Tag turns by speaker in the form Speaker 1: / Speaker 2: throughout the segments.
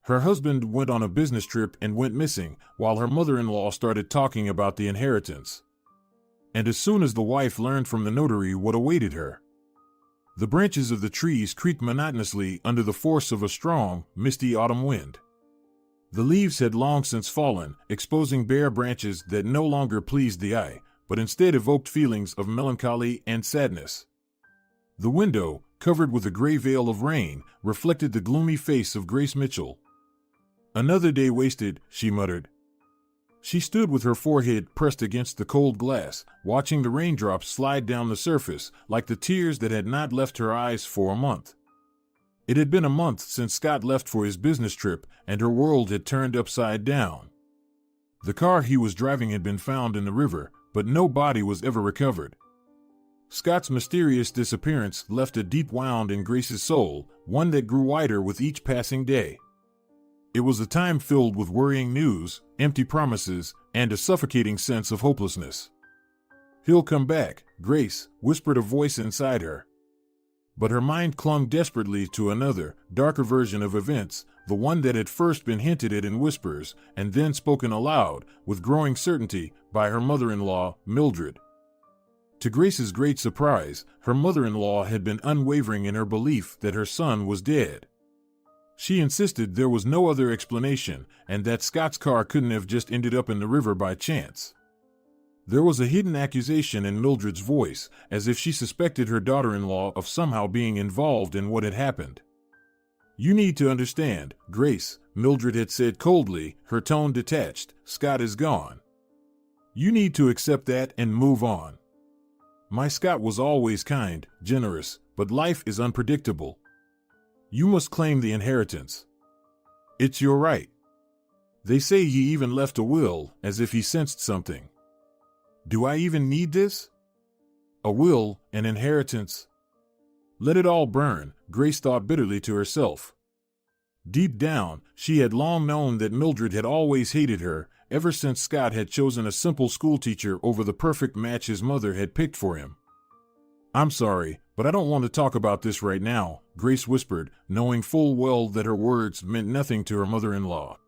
Speaker 1: Her husband went on a business trip and went missing, while her mother-in-law started talking about the inheritance. And as soon as the wife learned from the notary what awaited her, the branches of the trees creaked monotonously under the force of a strong, misty autumn wind. The leaves had long since fallen, exposing bare branches that no longer pleased the eye, but instead evoked feelings of melancholy and sadness. The window, covered with a gray veil of rain, reflected the gloomy face of Grace Mitchell. "Another day wasted," she muttered. She stood with her forehead pressed against the cold glass, watching the raindrops slide down the surface like the tears that had not left her eyes for a month. It had been a month since Scott left for his business trip, and her world had turned upside down. The car he was driving had been found in the river, but no body was ever recovered. Scott's mysterious disappearance left a deep wound in Grace's soul, one that grew wider with each passing day. It was a time filled with worrying news, empty promises, and a suffocating sense of hopelessness. "He'll come back," Grace whispered a voice inside her. But her mind clung desperately to another, darker version of events, the one that had first been hinted at in whispers, and then spoken aloud, with growing certainty, by her mother-in-law, Mildred. To Grace's great surprise, her mother-in-law had been unwavering in her belief that her son was dead. She insisted there was no other explanation, and that Scott's car couldn't have just ended up in the river by chance. There was a hidden accusation in Mildred's voice, as if she suspected her daughter-in-law of somehow being involved in what had happened. "You need to understand, Grace," Mildred had said coldly, her tone detached. "Scott is gone. You need to accept that and move on. My Scott was always kind, generous, but life is unpredictable. You must claim the inheritance. It's your right. They say he even left a will, as if he sensed something. Do I even need this? A will, an inheritance? Let it all burn," Grace thought bitterly to herself. Deep down, she had long known that Mildred had always hated her, ever since Scott had chosen a simple schoolteacher over the perfect match his mother had picked for him. "I'm sorry, but I don't want to talk about this right now," Grace whispered, knowing full well that her words meant nothing to her mother-in-law.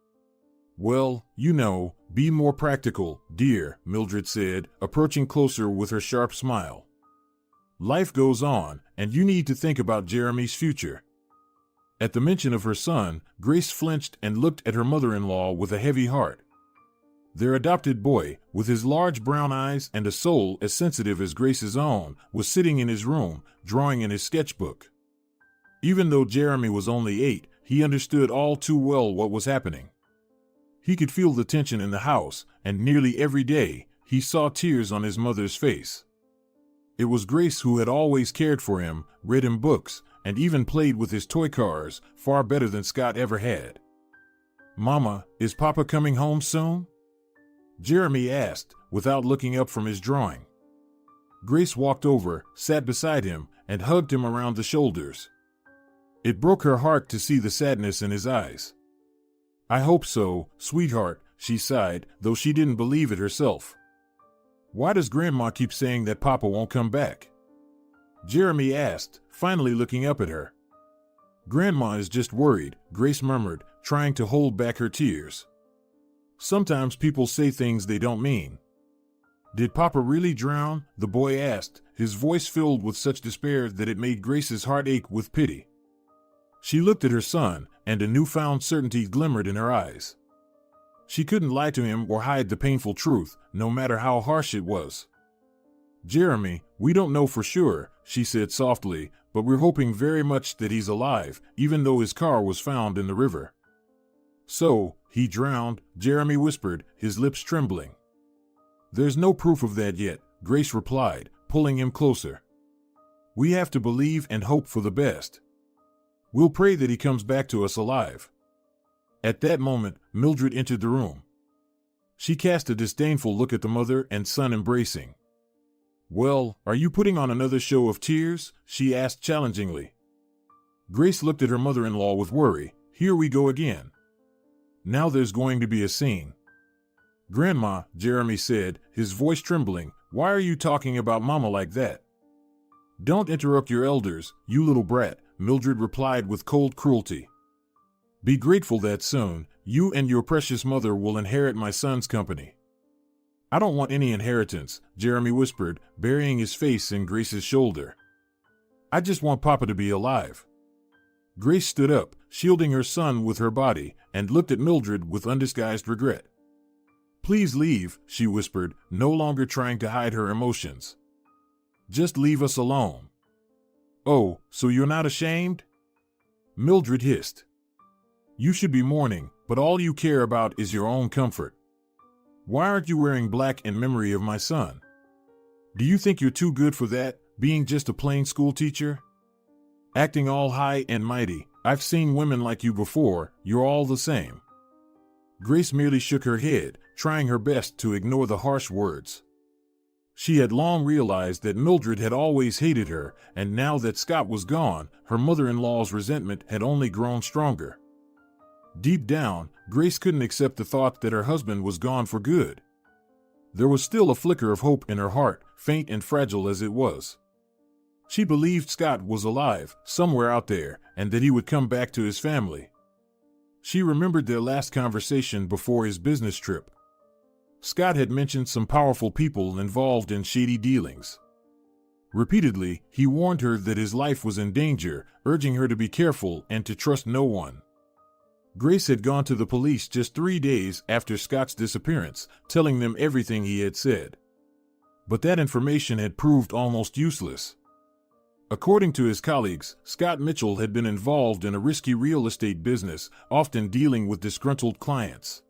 Speaker 1: "Well, you know, be more practical, dear," Mildred said, approaching closer with her sharp smile. "Life goes on, and you need to think about Jeremy's future." At the mention of her son, Grace flinched and looked at her mother-in-law with a heavy heart. Their adopted boy, with his large brown eyes and a soul as sensitive as Grace's own, was sitting in his room, drawing in his sketchbook. Even though Jeremy was only 8, he understood all too well what was happening. He could feel the tension in the house, and nearly every day, he saw tears on his mother's face. It was Grace who had always cared for him, read him books, and even played with his toy cars, far better than Scott ever had. "Mama, is Papa coming home soon?" Jeremy asked, without looking up from his drawing. Grace walked over, sat beside him, and hugged him around the shoulders. It broke her heart to see the sadness in his eyes. "I hope so, sweetheart," she sighed, though she didn't believe it herself. "Why does Grandma keep saying that Papa won't come back?" Jeremy asked, finally looking up at her. "Grandma is just worried," Grace murmured, trying to hold back her tears. "Sometimes people say things they don't mean." "Did Papa really drown?" the boy asked, his voice filled with such despair that it made Grace's heart ache with pity. She looked at her son, and a newfound certainty glimmered in her eyes. She couldn't lie to him or hide the painful truth, no matter how harsh it was. "Jeremy, we don't know for sure," she said softly, "but we're hoping very much that he's alive, even though his car was found in the river." "So, he drowned," Jeremy whispered, his lips trembling. "There's no proof of that yet," Grace replied, pulling him closer. "We have to believe and hope for the best. We'll pray that he comes back to us alive." At that moment, Mildred entered the room. She cast a disdainful look at the mother and son embracing. "Well, are you putting on another show of tears?" she asked challengingly. Grace looked at her mother-in-law with worry. "Here we go again. Now there's going to be a scene." "Grandma," Jeremy said, his voice trembling, "why are you talking about Mama like that?" "Don't interrupt your elders, you little brat," Mildred replied with cold cruelty. Be grateful that soon, you and your precious mother will inherit my son's company. I don't want any inheritance, Jeremy whispered, burying his face in Grace's shoulder. I just want Papa to be alive. Grace stood up, shielding her son with her body, and looked at Mildred with undisguised regret. Please leave, she whispered, no longer trying to hide her emotions. Just leave us alone. Oh, so you're not ashamed? Mildred hissed. You should be mourning, but all you care about is your own comfort. Why aren't you wearing black in memory of my son? Do you think you're too good for that, being just a plain school teacher? Acting all high and mighty, I've seen women like you before, you're all the same. Grace merely shook her head, trying her best to ignore the harsh words. She had long realized that Mildred had always hated her, and now that Scott was gone, her mother-in-law's resentment had only grown stronger. Deep down, Grace couldn't accept the thought that her husband was gone for good. There was still a flicker of hope in her heart, faint and fragile as it was. She believed Scott was alive, somewhere out there, and that he would come back to his family. She remembered their last conversation before his business trip. Scott had mentioned some powerful people involved in shady dealings. Repeatedly, he warned her that his life was in danger, urging her to be careful and to trust no one. Grace had gone to the police just 3 days after Scott's disappearance, telling them everything he had said. But that information had proved almost useless. According to his colleagues, Scott Mitchell had been involved in a risky real estate business, often dealing with disgruntled clients.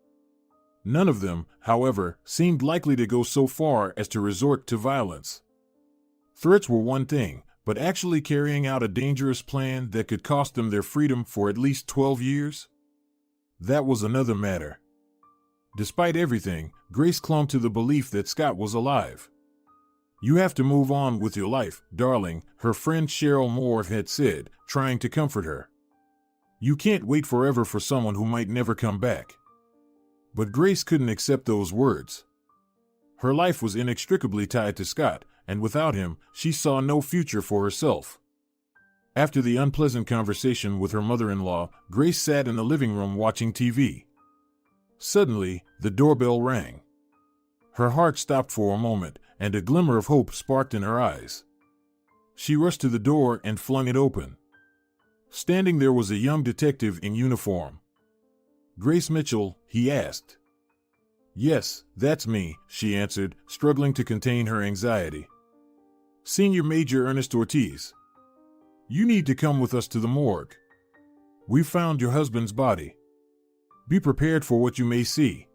Speaker 1: None of them, however, seemed likely to go so far as to resort to violence. Threats were one thing, but actually carrying out a dangerous plan that could cost them their freedom for at least 12 years? That was another matter. Despite everything, Grace clung to the belief that Scott was alive. You have to move on with your life, darling, her friend Cheryl Moore had said, trying to comfort her. You can't wait forever for someone who might never come back. But Grace couldn't accept those words. Her life was inextricably tied to Scott, and without him, she saw no future for herself. After the unpleasant conversation with her mother-in-law, Grace sat in the living room watching TV. Suddenly, the doorbell rang. Her heart stopped for a moment, and a glimmer of hope sparked in her eyes. She rushed to the door and flung it open. Standing there was a young detective in uniform. Grace Mitchell, he asked. Yes, that's me, she answered, struggling to contain her anxiety. Senior Major Ernest Ortiz. You need to come with us to the morgue. We found your husband's body. Be prepared for what you may see.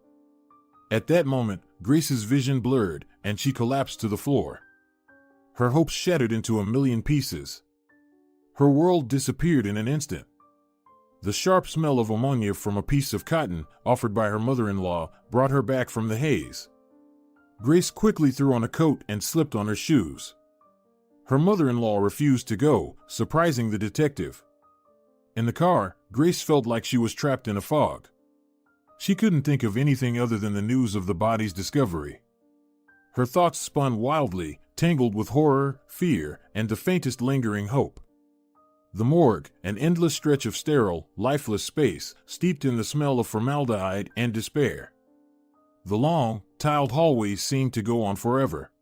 Speaker 1: At that moment, Grace's vision blurred, and she collapsed to the floor. Her hopes shattered into a million pieces. Her world disappeared in an instant. The sharp smell of ammonia from a piece of cotton, offered by her mother-in-law, brought her back from the haze. Grace quickly threw on a coat and slipped on her shoes. Her mother-in-law refused to go, surprising the detective. In the car, Grace felt like she was trapped in a fog. She couldn't think of anything other than the news of the body's discovery. Her thoughts spun wildly, tangled with horror, fear, and the faintest lingering hope. The morgue, an endless stretch of sterile, lifeless space, steeped in the smell of formaldehyde and despair. The long, tiled hallways seemed to go on forever.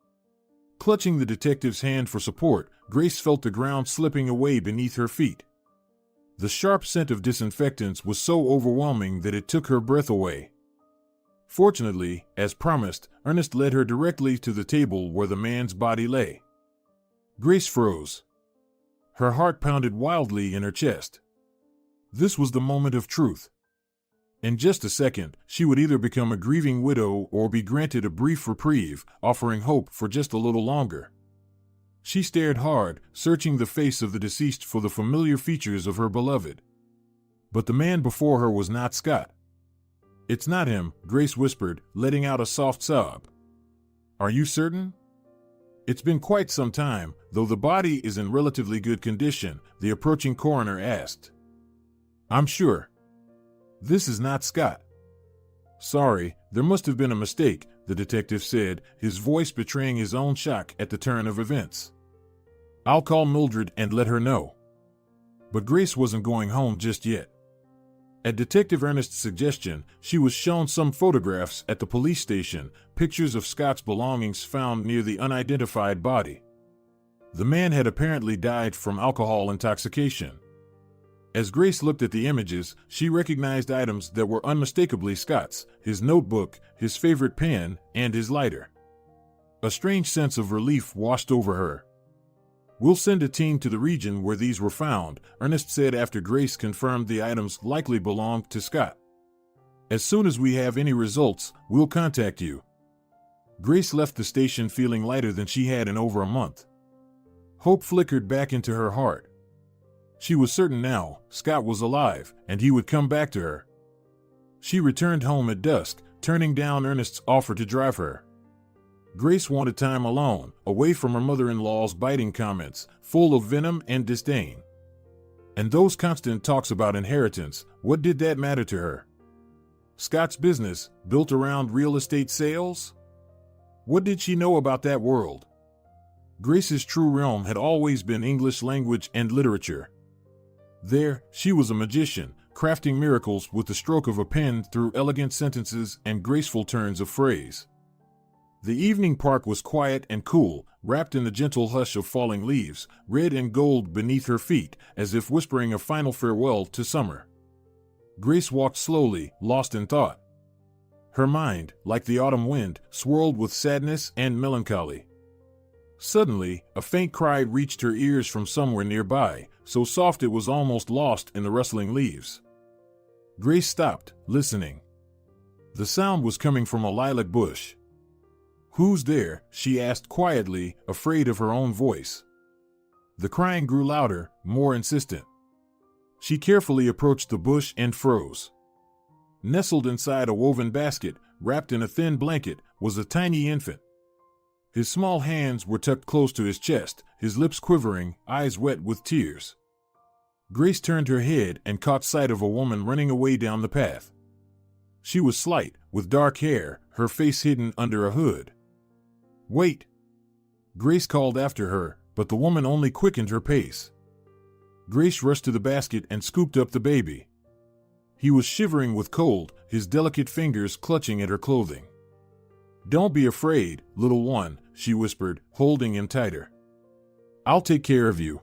Speaker 1: Clutching the detective's hand for support, Grace felt the ground slipping away beneath her feet. The sharp scent of disinfectants was so overwhelming that it took her breath away. Fortunately, as promised, Ernest led her directly to the table where the man's body lay. Grace froze. Her heart pounded wildly in her chest. This was the moment of truth. In just a second, she would either become a grieving widow or be granted a brief reprieve, offering hope for just a little longer. She stared hard, searching the face of the deceased for the familiar features of her beloved. But the man before her was not Scott. It's not him, Grace whispered, letting out a soft sob. Are you certain? It's been quite some time, though the body is in relatively good condition, the approaching coroner asked. I'm sure. This is not Scott. Sorry, there must have been a mistake, the detective said, his voice betraying his own shock at the turn of events. I'll call Mildred and let her know. But Grace wasn't going home just yet. At Detective Ernest's suggestion, she was shown some photographs at the police station, pictures of Scott's belongings found near the unidentified body. The man had apparently died from alcohol intoxication. As Grace looked at the images, she recognized items that were unmistakably Scott's: his notebook, his favorite pen, and his lighter. A strange sense of relief washed over her. "We'll send a team to the region where these were found," Ernest said after Grace confirmed the items likely belonged to Scott. "As soon as we have any results, we'll contact you." Grace left the station feeling lighter than she had in over a month. Hope flickered back into her heart. She was certain now Scott was alive, and he would come back to her. She returned home at dusk, turning down Ernest's offer to drive her. Grace wanted time alone, away from her mother-in-law's biting comments, full of venom and disdain. And those constant talks about inheritance, what did that matter to her? Scott's business, built around real estate sales? What did she know about that world? Grace's true realm had always been English language and literature. There, she was a magician, crafting miracles with the stroke of a pen through elegant sentences and graceful turns of phrase. The evening park was quiet and cool, wrapped in the gentle hush of falling leaves, red and gold beneath her feet, as if whispering a final farewell to summer. Grace walked slowly, lost in thought. Her mind, like the autumn wind, swirled with sadness and melancholy. Suddenly, a faint cry reached her ears from somewhere nearby, so soft it was almost lost in the rustling leaves. Grace stopped, listening. The sound was coming from a lilac bush. "Who's there?" she asked quietly, afraid of her own voice. The crying grew louder, more insistent. She carefully approached the bush and froze. Nestled inside a woven basket, wrapped in a thin blanket, was a tiny infant. His small hands were tucked close to his chest, his lips quivering, eyes wet with tears. Grace turned her head and caught sight of a woman running away down the path. She was slight, with dark hair, her face hidden under a hood. "Wait!" Grace called after her, but the woman only quickened her pace. Grace rushed to the basket and scooped up the baby. He was shivering with cold, his delicate fingers clutching at her clothing. "Don't be afraid, little one," she whispered, holding him tighter. "I'll take care of you."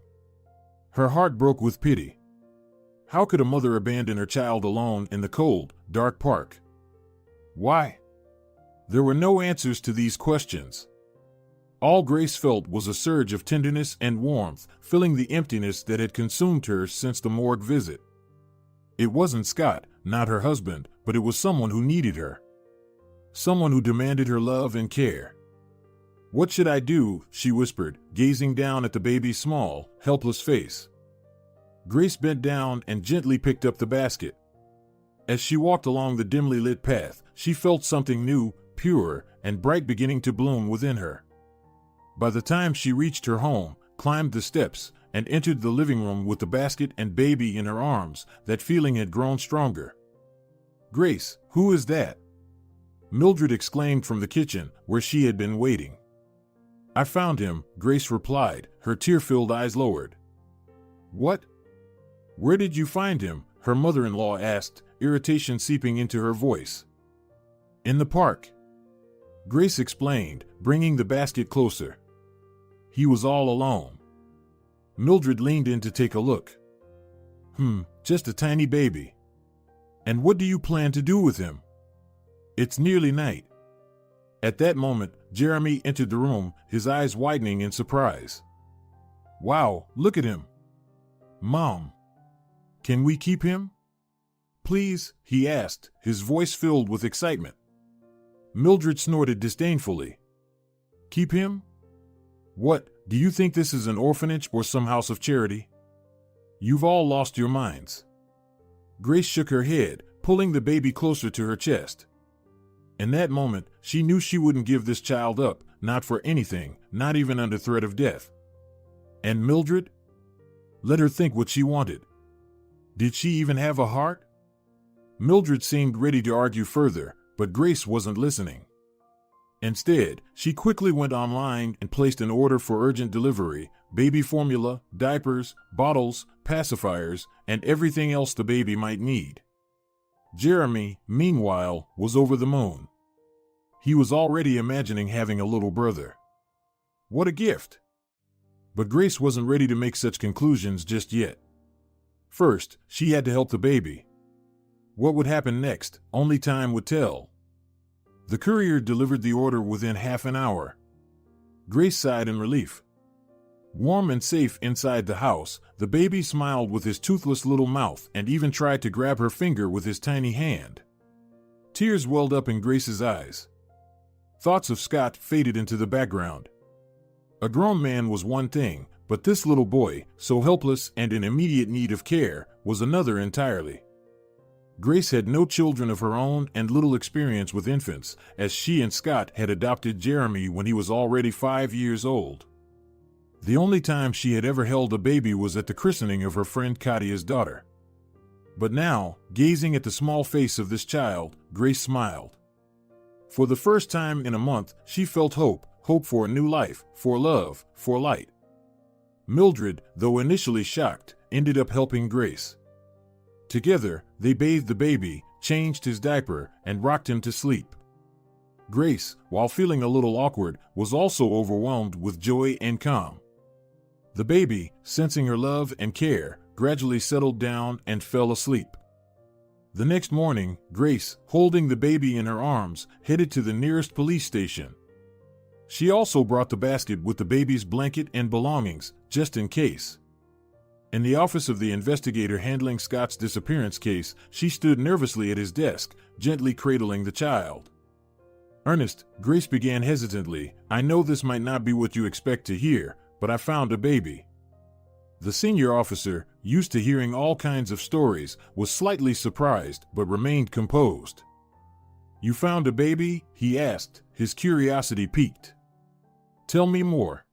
Speaker 1: Her heart broke with pity. How could a mother abandon her child alone in the cold, dark park? Why? There were no answers to these questions. All Grace felt was a surge of tenderness and warmth, filling the emptiness that had consumed her since the morgue visit. It wasn't Scott, not her husband, but it was someone who needed her. Someone who demanded her love and care. "What should I do?" she whispered, gazing down at the baby's small, helpless face. Grace bent down and gently picked up the basket. As she walked along the dimly lit path, she felt something new, pure, and bright beginning to bloom within her. By the time she reached her home, climbed the steps, and entered the living room with the basket and baby in her arms, that feeling had grown stronger. "Grace, who is that?" Mildred exclaimed from the kitchen, where she had been waiting. "I found him," Grace replied, her tear-filled eyes lowered. "What? Where did you find him?" her mother-in-law asked, irritation seeping into her voice. "In the park," Grace explained, bringing the basket closer. "He was all alone." Mildred leaned in to take a look. Just a tiny baby. And what do you plan to do with him?" "It's nearly night." At that moment, Jeremy entered the room, his eyes widening in surprise. "Wow, look at him." "Mom, can we keep him?" "Please," he asked, his voice filled with excitement. Mildred snorted disdainfully. "Keep him? What, do you think this is an orphanage or some house of charity? You've all lost your minds." Grace shook her head, pulling the baby closer to her chest. In that moment, she knew she wouldn't give this child up, not for anything, not even under threat of death. And Mildred? Let her think what she wanted. Did she even have a heart? Mildred seemed ready to argue further, but Grace wasn't listening. Instead, she quickly went online and placed an order for urgent delivery: baby formula, diapers, bottles, pacifiers, and everything else the baby might need. Jeremy, meanwhile, was over the moon. He was already imagining having a little brother. What a gift! But Grace wasn't ready to make such conclusions just yet. First, she had to help the baby. What would happen next, only time would tell. The courier delivered the order within half an hour. Grace sighed in relief. Warm and safe inside the house, the baby smiled with his toothless little mouth and even tried to grab her finger with his tiny hand. Tears welled up in Grace's eyes. Thoughts of Scott faded into the background. A grown man was one thing, but this little boy, so helpless and in immediate need of care, was another entirely. Grace had no children of her own and little experience with infants, as she and Scott had adopted Jeremy when he was already 5 years old. The only time she had ever held a baby was at the christening of her friend Kadia's daughter. But now, gazing at the small face of this child, Grace smiled. For the first time in a month, she felt hope for a new life, for love, for light. Mildred, though initially shocked, ended up helping Grace. Together, they bathed the baby, changed his diaper, and rocked him to sleep. Grace, while feeling a little awkward, was also overwhelmed with joy and calm. The baby, sensing her love and care, gradually settled down and fell asleep. The next morning, Grace, holding the baby in her arms, headed to the nearest police station. She also brought the basket with the baby's blanket and belongings, just in case. In the office of the investigator handling Scott's disappearance case, she stood nervously at his desk, gently cradling the child. "Ernest," Grace began hesitantly, "I know this might not be what you expect to hear, but I found a baby." The senior officer, used to hearing all kinds of stories, was slightly surprised but remained composed. "You found a baby?" he asked, his curiosity piqued. "Tell me more."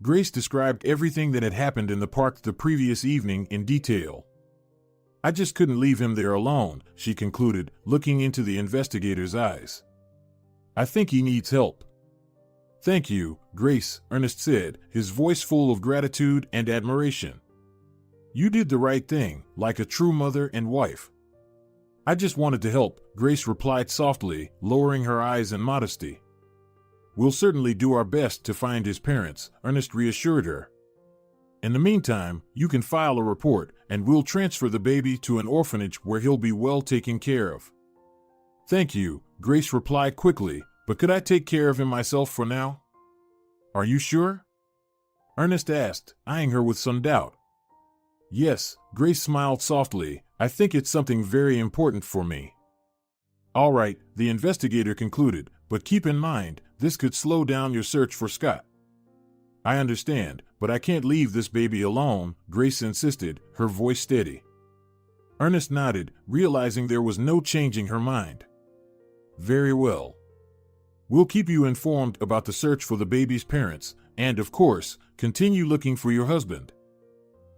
Speaker 1: Grace described everything that had happened in the park the previous evening in detail. "I just couldn't leave him there alone," she concluded, looking into the investigator's eyes. "I think he needs help." "Thank you, Grace," Ernest said, his voice full of gratitude and admiration. "You did the right thing, like a true mother and wife." "I just wanted to help," Grace replied softly, lowering her eyes in modesty. "We'll certainly do our best to find his parents," Ernest reassured her. "In the meantime, you can file a report, and we'll transfer the baby to an orphanage where he'll be well taken care of." "Thank you," Grace replied quickly, "but could I take care of him myself for now?" "Are you sure?" Ernest asked, eyeing her with some doubt. "Yes," Grace smiled softly, "I think it's something very important for me." "All right," the investigator concluded, "but keep in mind, this could slow down your search for Scott." "I understand, but I can't leave this baby alone," Grace insisted, her voice steady. Ernest nodded, realizing there was no changing her mind. "Very well. We'll keep you informed about the search for the baby's parents, and, of course, continue looking for your husband.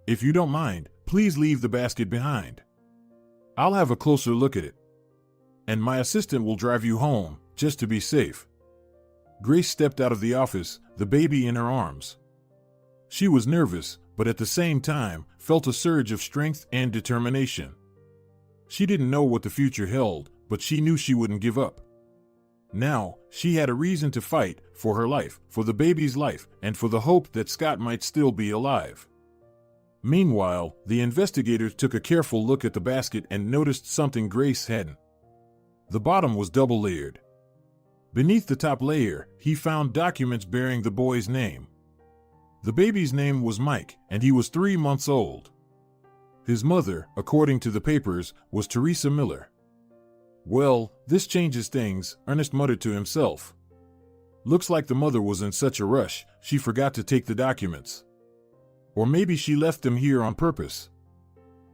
Speaker 1: If you don't mind, please leave the basket behind. I'll have a closer look at it. And my assistant will drive you home, just to be safe." Grace stepped out of the office, the baby in her arms. She was nervous, but at the same time, felt a surge of strength and determination. She didn't know what the future held, but she knew she wouldn't give up. Now, she had a reason to fight, for her life, for the baby's life, and for the hope that Scott might still be alive. Meanwhile, the investigators took a careful look at the basket and noticed something Grace hadn't. The bottom was double-layered. Beneath the top layer, he found documents bearing the boy's name. The baby's name was Mike, and he was 3 months old. His mother, according to the papers, was Teresa Miller. "Well, this changes things," Ernest muttered to himself. "Looks like the mother was in such a rush, she forgot to take the documents. Or maybe she left them here on purpose."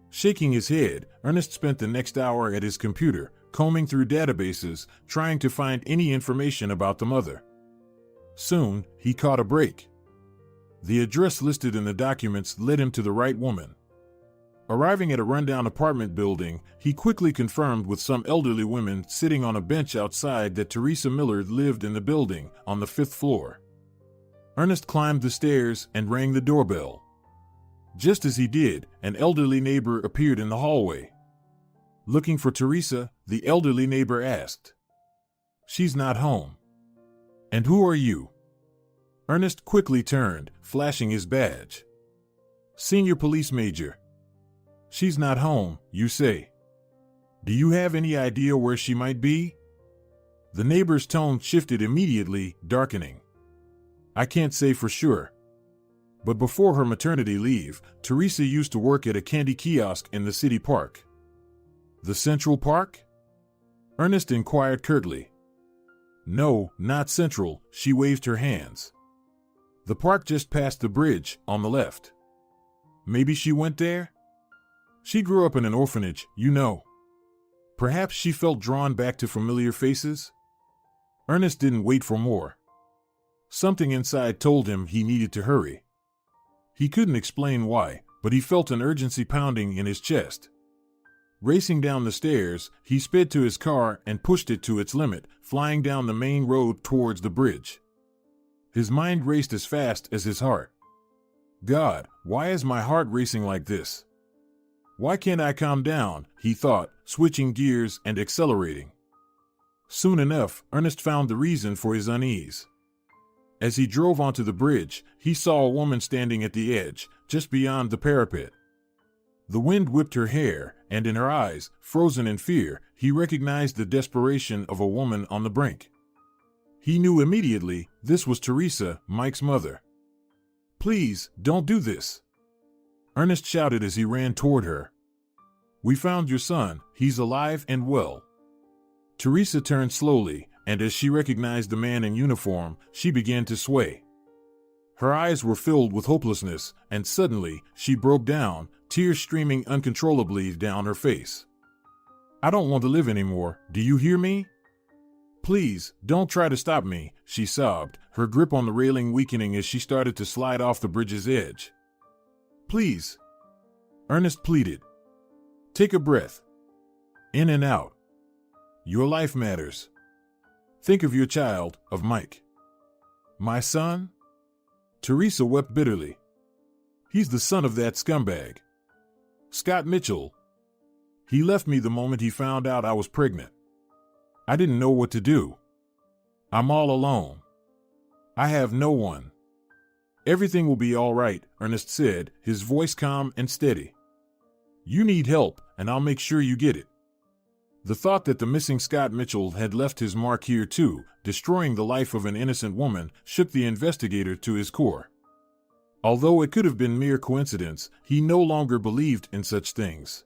Speaker 1: Shaking his head, Ernest spent the next hour at his computer, combing through databases, trying to find any information about the mother. Soon, he caught a break. The address listed in the documents led him to the right woman. Arriving at a rundown apartment building, he quickly confirmed with some elderly women sitting on a bench outside that Teresa Miller lived in the building, on the 5th floor. Ernest climbed the stairs and rang the doorbell. Just as he did, an elderly neighbor appeared in the hallway. Looking for Teresa, the elderly neighbor asked. She's not home. And who are you? Ernest quickly turned, flashing his badge. Senior Police Major. She's not home, you say. Do you have any idea where she might be? The neighbor's tone shifted immediately, darkening. I can't say for sure. But before her maternity leave, Teresa used to work at a candy kiosk in the city park. The Central Park? Ernest inquired curtly. No, not Central, she waved her hands. The park just past the bridge, on the left. Maybe she went there? She grew up in an orphanage, you know. Perhaps she felt drawn back to familiar faces? Ernest didn't wait for more. Something inside told him he needed to hurry. He couldn't explain why, but he felt an urgency pounding in his chest. Racing down the stairs, he sped to his car and pushed it to its limit, flying down the main road towards the bridge. His mind raced as fast as his heart. God, why is my heart racing like this? Why can't I calm down, he thought, switching gears and accelerating. Soon enough, Ernest found the reason for his unease. As he drove onto the bridge, he saw a woman standing at the edge, just beyond the parapet. The wind whipped her hair, and in her eyes, frozen in fear, he recognized the desperation of a woman on the brink. He knew immediately this was Teresa, Mike's mother. Please, don't do this, Ernest shouted as he ran toward her. We found your son, he's alive and well. Teresa turned slowly, and as she recognized the man in uniform, she began to sway. Her eyes were filled with hopelessness, and suddenly, she broke down, tears streaming uncontrollably down her face. I don't want to live anymore, do you hear me? Please, don't try to stop me, she sobbed, her grip on the railing weakening as she started to slide off the bridge's edge. Please, Ernest pleaded. Take a breath. In and out. Your life matters. Think of your child, of Mike. My son? Teresa wept bitterly. He's the son of that scumbag. Scott Mitchell. He left me the moment he found out I was pregnant. I didn't know what to do. I'm all alone. I have no one. Everything will be all right, Ernest said, his voice calm and steady. You need help, and I'll make sure you get it. The thought that the missing Scott Mitchell had left his mark here too, destroying the life of an innocent woman, shook the investigator to his core. Although it could have been mere coincidence, he no longer believed in such things.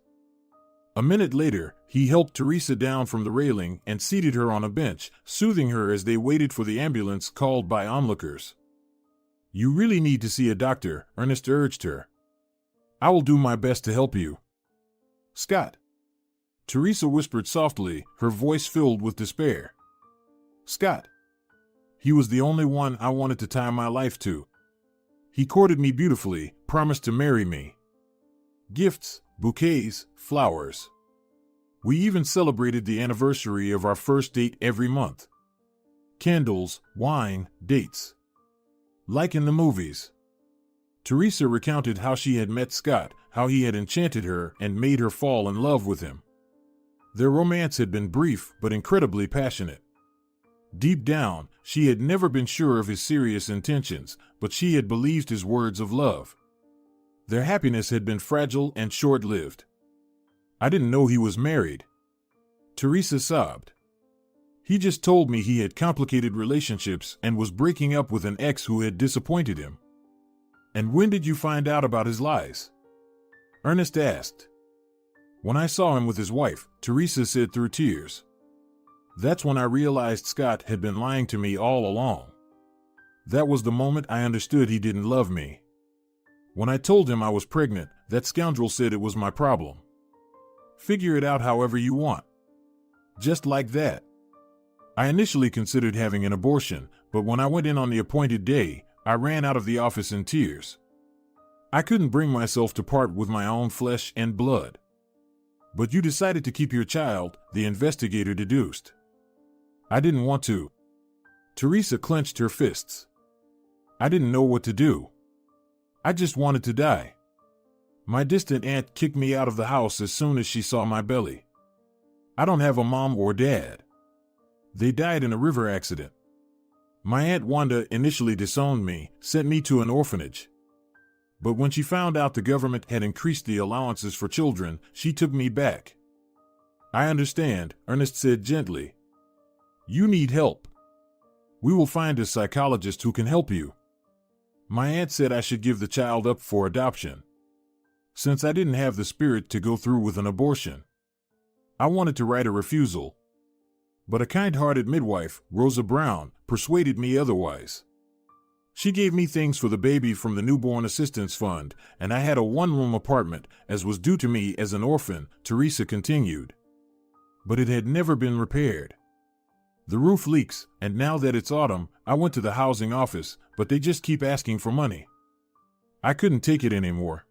Speaker 1: A minute later, he helped Teresa down from the railing and seated her on a bench, soothing her as they waited for the ambulance called by onlookers. You really need to see a doctor, Ernest urged her. I will do my best to help you. Scott. Teresa whispered softly, her voice filled with despair. Scott. He was the only one I wanted to tie my life to. He courted me beautifully, promised to marry me. Gifts, bouquets, flowers. We even celebrated the anniversary of our first date every month. Candles, wine, dates. Like in the movies. Teresa recounted how she had met Scott, how he had enchanted her and made her fall in love with him. Their romance had been brief but incredibly passionate. Deep down, she had never been sure of his serious intentions, but she had believed his words of love. Their happiness had been fragile and short-lived. I didn't know he was married. Teresa sobbed. He just told me he had complicated relationships and was breaking up with an ex who had disappointed him. And when did you find out about his lies? Ernest asked. When I saw him with his wife, Teresa said through tears. That's when I realized Scott had been lying to me all along. That was the moment I understood he didn't love me. When I told him I was pregnant, that scoundrel said it was my problem. Figure it out however you want. Just like that. I initially considered having an abortion, but when I went in on the appointed day, I ran out of the office in tears. I couldn't bring myself to part with my own flesh and blood. But you decided to keep your child, the investigator deduced. I didn't want to. Teresa clenched her fists. I didn't know what to do. I just wanted to die. My distant aunt kicked me out of the house as soon as she saw my belly. I don't have a mom or dad. They died in a river accident. My Aunt Wanda initially disowned me, sent me to an orphanage. But when she found out the government had increased the allowances for children, she took me back. I understand, Ernest said gently. You need help. We will find a psychologist who can help you. My aunt said I should give the child up for adoption, since I didn't have the spirit to go through with an abortion. I wanted to write a refusal, but a kind-hearted midwife, Rosa Brown, persuaded me otherwise. She gave me things for the baby from the Newborn Assistance Fund, and I had a one-room apartment, as was due to me as an orphan, Teresa continued. But it had never been repaired. The roof leaks, and now that it's autumn, I went to the housing office, but they just keep asking for money. I couldn't take it anymore.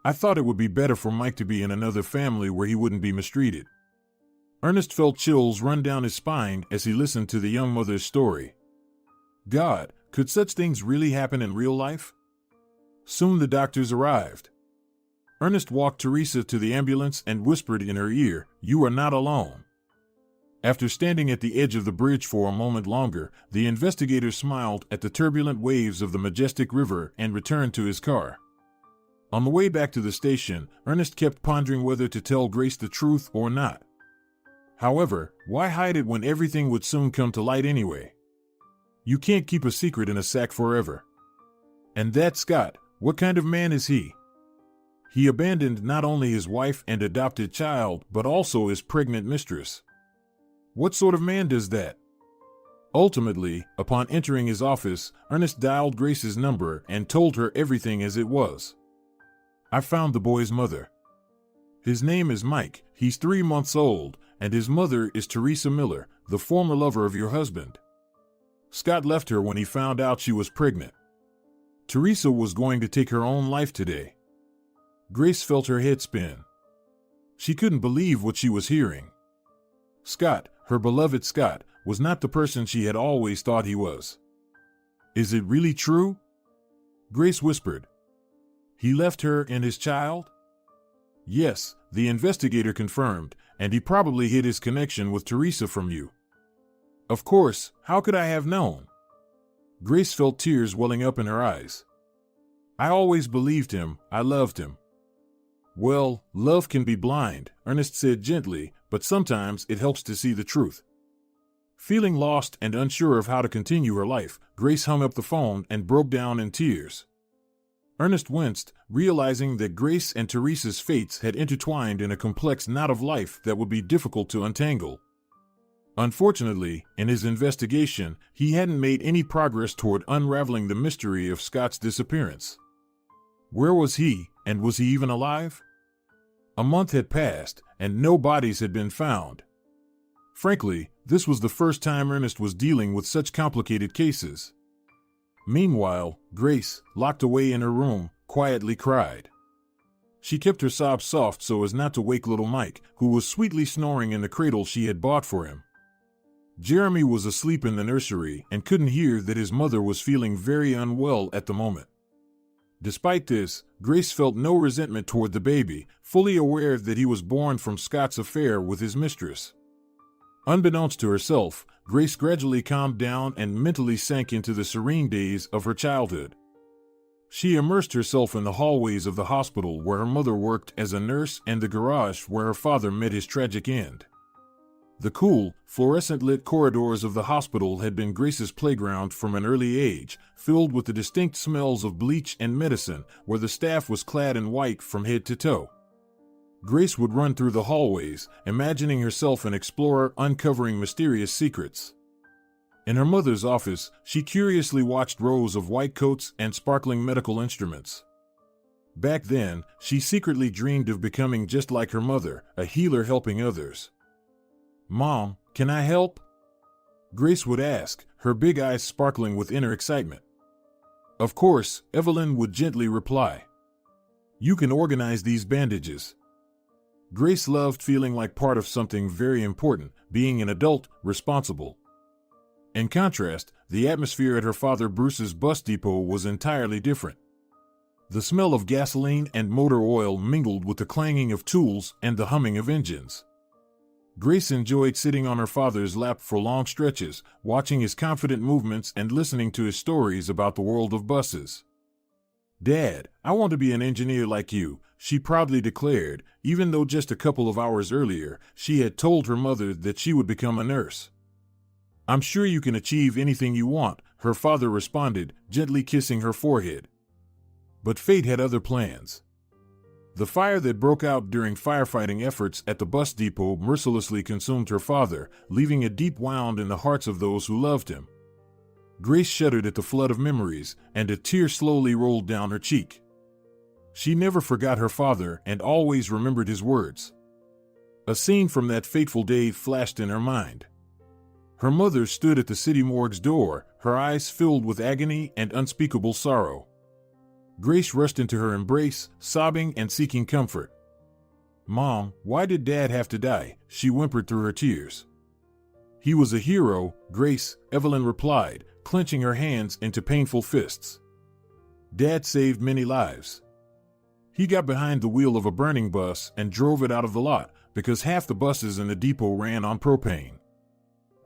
Speaker 1: I thought it would be better for Mike to be in another family where he wouldn't be mistreated. Ernest felt chills run down his spine as he listened to the young mother's story. God, could such things really happen in real life? Soon the doctors arrived. Ernest walked Teresa to the ambulance and whispered in her ear, "You are not alone." After standing at the edge of the bridge for a moment longer, the investigator smiled at the turbulent waves of the majestic river and returned to his car. On the way back to the station, Ernest kept pondering whether to tell Grace the truth or not. However, why hide it when everything would soon come to light anyway? You can't keep a secret in a sack forever. And that Scott, what kind of man is he? He abandoned not only his wife and adopted child, but also his pregnant mistress. What sort of man does that? Ultimately, upon entering his office, Ernest dialed Grace's number and told her everything as it was. I found the boy's mother. His name is Mike, he's 3 months old, and his mother is Teresa Miller, the former lover of your husband. Scott left her when he found out she was pregnant. Teresa was going to take her own life today. Grace felt her head spin. She couldn't believe what she was hearing. Scott, her beloved Scott, was not the person she had always thought he was. Is it really true? Grace whispered. He left her and his child? Yes, the investigator confirmed, and he probably hid his connection with Teresa from you. Of course, how could I have known? Grace felt tears welling up in her eyes. I always believed him, I loved him. Well, love can be blind, Ernest said gently, but sometimes it helps to see the truth. Feeling lost and unsure of how to continue her life, Grace hung up the phone and broke down in tears. Ernest winced, realizing that Grace and Teresa's fates had intertwined in a complex knot of life that would be difficult to untangle. Unfortunately, in his investigation, he hadn't made any progress toward unraveling the mystery of Scott's disappearance. Where was he, and was he even alive? A month had passed, and no bodies had been found. Frankly, this was the first time Ernest was dealing with such complicated cases. Meanwhile, Grace, locked away in her room, quietly cried. She kept her sobs soft so as not to wake little Mike, who was sweetly snoring in the cradle she had bought for him. Jeremy was asleep in the nursery and couldn't hear that his mother was feeling very unwell at the moment. Despite this, Grace felt no resentment toward the baby, fully aware that he was born from Scott's affair with his mistress. Unbeknownst to herself, Grace gradually calmed down and mentally sank into the serene days of her childhood. She immersed herself in the hallways of the hospital where her mother worked as a nurse and the garage where her father met his tragic end. The cool, fluorescent-lit corridors of the hospital had been Grace's playground from an early age, filled with the distinct smells of bleach and medicine, where the staff was clad in white from head to toe. Grace would run through the hallways, imagining herself an explorer uncovering mysterious secrets. In her mother's office, she curiously watched rows of white coats and sparkling medical instruments. Back then, she secretly dreamed of becoming just like her mother, a healer helping others. "Mom, can I help?" Grace would ask, her big eyes sparkling with inner excitement. Of course, Evelyn would gently reply. "You can organize these bandages." Grace loved feeling like part of something very important, being an adult, responsible. In contrast, the atmosphere at her father Bruce's bus depot was entirely different. The smell of gasoline and motor oil mingled with the clanging of tools and the humming of engines. Grace enjoyed sitting on her father's lap for long stretches, watching his confident movements and listening to his stories about the world of buses. "Dad, I want to be an engineer like you," she proudly declared, even though just a couple of hours earlier she had told her mother that she would become a nurse. "I'm sure you can achieve anything you want," her father responded, gently kissing her forehead. But fate had other plans. The fire that broke out during firefighting efforts at the bus depot mercilessly consumed her father, leaving a deep wound in the hearts of those who loved him. Grace shuddered at the flood of memories, and a tear slowly rolled down her cheek. She never forgot her father and always remembered his words. A scene from that fateful day flashed in her mind. Her mother stood at the city morgue's door, her eyes filled with agony and unspeakable sorrow. Grace rushed into her embrace, sobbing and seeking comfort. "Mom, why did Dad have to die?" she whimpered through her tears. "He was a hero, Grace," Evelyn replied, clenching her hands into painful fists. "Dad saved many lives. He got behind the wheel of a burning bus and drove it out of the lot because half the buses in the depot ran on propane.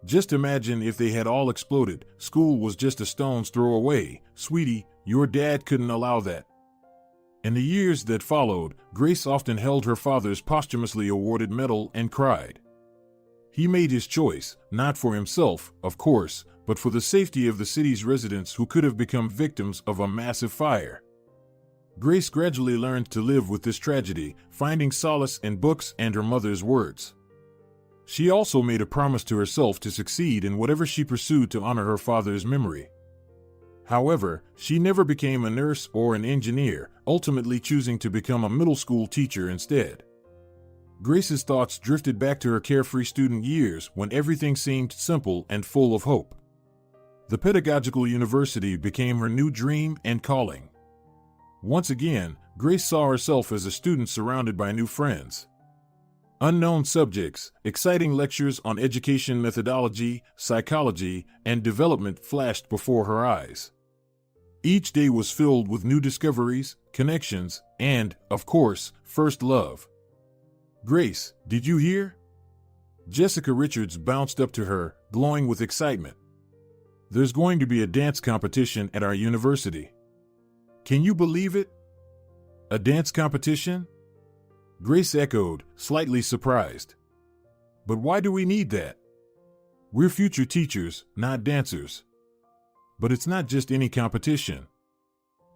Speaker 1: Just imagine if they had all exploded. School was just a stone's throw away. Sweetie, your dad couldn't allow that." In the years that followed, Grace often held her father's posthumously awarded medal and cried. He made his choice, not for himself, of course, but for the safety of the city's residents who could have become victims of a massive fire. Grace gradually learned to live with this tragedy, finding solace in books and her mother's words. She also made a promise to herself to succeed in whatever she pursued to honor her father's memory. However, she never became a nurse or an engineer, ultimately choosing to become a middle school teacher instead. Grace's thoughts drifted back to her carefree student years when everything seemed simple and full of hope. The pedagogical university became her new dream and calling. Once again, Grace saw herself as a student surrounded by new friends. Unknown subjects, exciting lectures on education methodology, psychology, and development flashed before her eyes. Each day was filled with new discoveries, connections, and, of course, first love. "Grace, did you hear?" Jessica Richards bounced up to her, glowing with excitement. "There's going to be a dance competition at our university. Can you believe it?" "A dance competition?" Grace echoed, slightly surprised. "But why do we need that? We're future teachers, not dancers." "But it's not just any competition.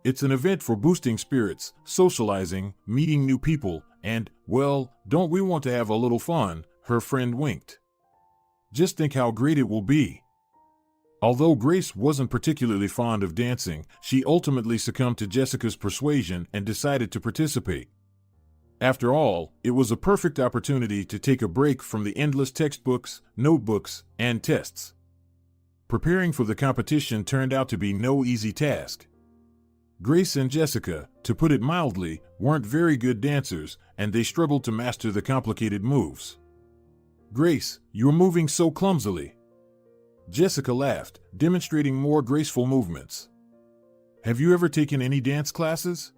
Speaker 1: It's an event for boosting spirits, socializing, meeting new people, and, well, don't we want to have a little fun?" Her friend winked. "Just think how great it will be." Although Grace wasn't particularly fond of dancing, she ultimately succumbed to Jessica's persuasion and decided to participate. After all, it was a perfect opportunity to take a break from the endless textbooks, notebooks, and tests. Preparing for the competition turned out to be no easy task. Grace and Jessica, to put it mildly, weren't very good dancers, and they struggled to master the complicated moves. "Grace, you're moving so clumsily." Jessica laughed, demonstrating more graceful movements. "Have you ever taken any dance classes?"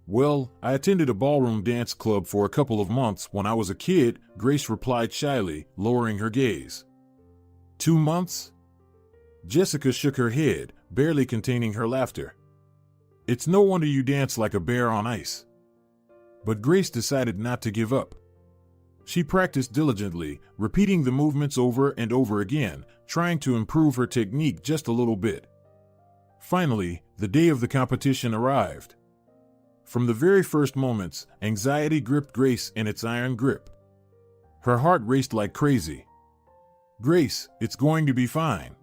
Speaker 1: "Well, I attended a ballroom dance club for a couple of months when I was a kid," Grace replied shyly, lowering her gaze. 2 months? Jessica shook her head, barely containing her laughter. "It's no wonder you dance like a bear on ice." But Grace decided not to give up. She practiced diligently, repeating the movements over and over again, trying to improve her technique just a little bit. Finally, the day of the competition arrived. From the very first moments, anxiety gripped Grace in its iron grip. Her heart raced like crazy. "Grace, it's going to be fine."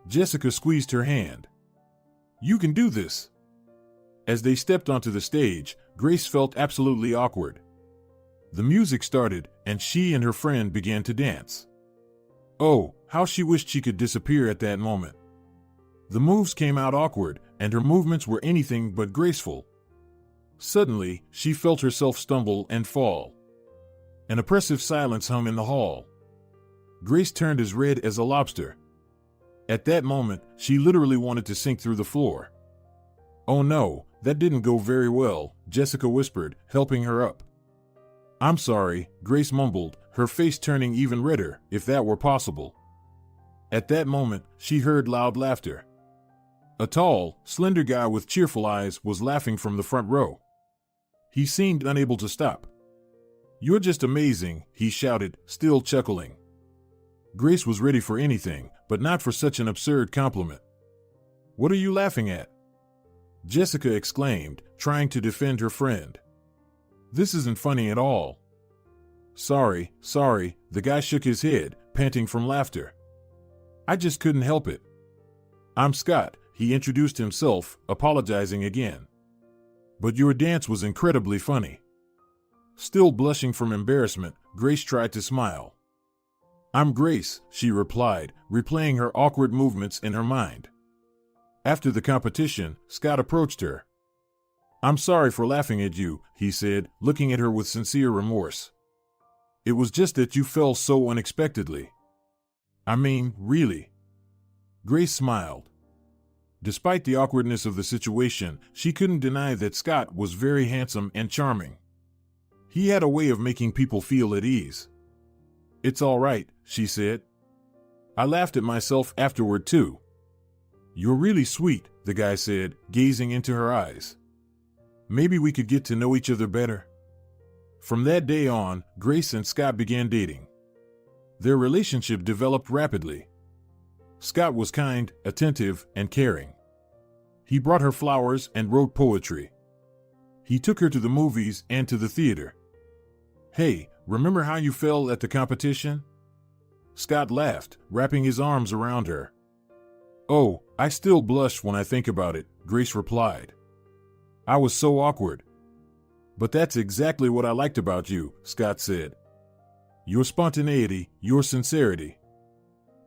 Speaker 1: Jessica squeezed her hand. "You can do this." As they stepped onto the stage, Grace felt absolutely awkward. The music started, and she and her friend began to dance. Oh, how she wished she could disappear at that moment. The moves came out awkward, and her movements were anything but graceful. Suddenly, she felt herself stumble and fall. An oppressive silence hung in the hall. Grace turned as red as a lobster. At that moment, she literally wanted to sink through the floor. "Oh no, that didn't go very well," Jessica whispered, helping her up. I'm sorry, Grace mumbled, her face turning even redder, if that were possible. At that moment, she heard loud laughter. A tall, slender guy with cheerful eyes was laughing from the front row. He seemed unable to stop. "You're just amazing," he shouted, still chuckling. Grace was ready for anything, but not for such an absurd compliment. "What are you laughing at?" Jessica exclaimed, trying to defend her friend. "This isn't funny at all." Sorry, the guy shook his head, panting from laughter. "I just couldn't help it. I'm Scott," he introduced himself, apologizing again. "But your dance was incredibly funny." Still blushing from embarrassment, Grace tried to smile. "I'm Grace," she replied, replaying her awkward movements in her mind. After the competition, Scott approached her. "I'm sorry for laughing at you," he said, looking at her with sincere remorse. "It was just that you fell so unexpectedly. I mean, really." Grace smiled. Despite the awkwardness of the situation, she couldn't deny that Scott was very handsome and charming. He had a way of making people feel at ease. "It's all right," she said. "I laughed at myself afterward, too." "You're really sweet," the guy said, gazing into her eyes. "Maybe we could get to know each other better." From that day on, Grace and Scott began dating. Their relationship developed rapidly. Scott was kind, attentive, and caring. He brought her flowers and wrote poetry. He took her to the movies and to the theater. "Hey, remember how you fell at the competition?" Scott laughed, wrapping his arms around her. "Oh, I still blush when I think about it," Grace replied. "I was so awkward." "But that's exactly what I liked about you," Scott said. "Your spontaneity, your sincerity."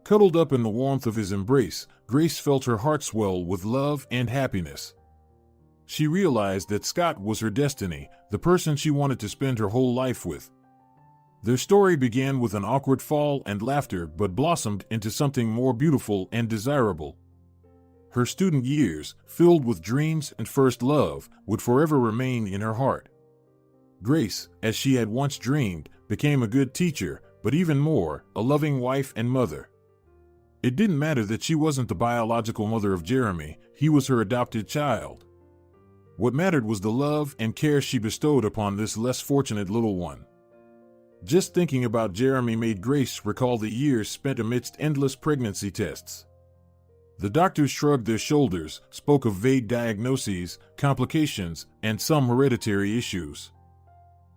Speaker 1: Cuddled up in the warmth of his embrace, Grace felt her heart swell with love and happiness. She realized that Scott was her destiny, the person she wanted to spend her whole life with. Their story began with an awkward fall and laughter but blossomed into something more beautiful and desirable. Her student years, filled with dreams and first love, would forever remain in her heart. Grace, as she had once dreamed, became a good teacher, but even more, a loving wife and mother. It didn't matter that she wasn't the biological mother of Jeremy, he was her adopted child. What mattered was the love and care she bestowed upon this less fortunate little one. Just thinking about Jeremy made Grace recall the years spent amidst endless pregnancy tests. The doctors shrugged their shoulders, spoke of vague diagnoses, complications, and some hereditary issues.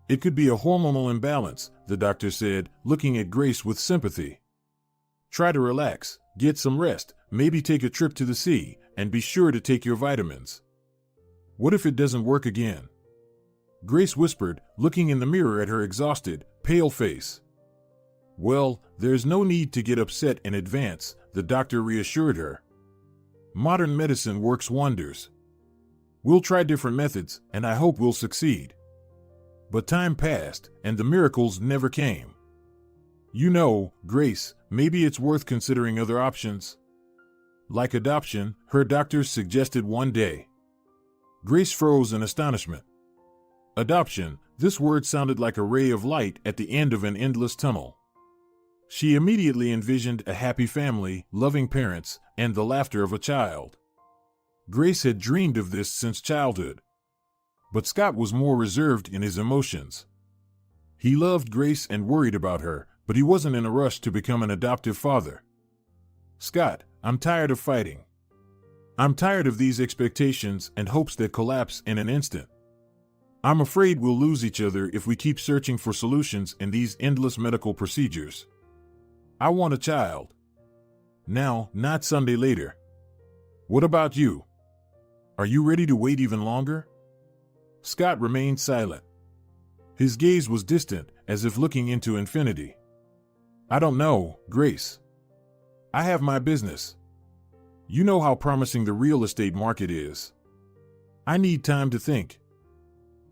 Speaker 1: "It could be a hormonal imbalance," the doctor said, looking at Grace with sympathy. "Try to relax, get some rest, maybe take a trip to the sea, and be sure to take your vitamins." "What if it doesn't work again?" Grace whispered, looking in the mirror at her exhausted, pale face. "Well, there's no need to get upset in advance," the doctor reassured her. "Modern medicine works wonders. We'll try different methods, and I hope we'll succeed." But time passed, and the miracles never came. "You know, Grace, maybe it's worth considering other options." "Like adoption," her doctors suggested one day. Grace froze in astonishment. Adoption, this word sounded like a ray of light at the end of an endless tunnel. She immediately envisioned a happy family, loving parents, and the laughter of a child. Grace had dreamed of this since childhood. But Scott was more reserved in his emotions. He loved Grace and worried about her, but he wasn't in a rush to become an adoptive father. "Scott, I'm tired of fighting. I'm tired of these expectations and hopes that collapse in an instant. I'm afraid we'll lose each other if we keep searching for solutions in these endless medical procedures. I want a child. Now, not Sunday later. What about you? Are you ready to wait even longer?" Scott remained silent. His gaze was distant, as if looking into infinity. "I don't know, Grace. I have my business. You know how promising the real estate market is. I need time to think.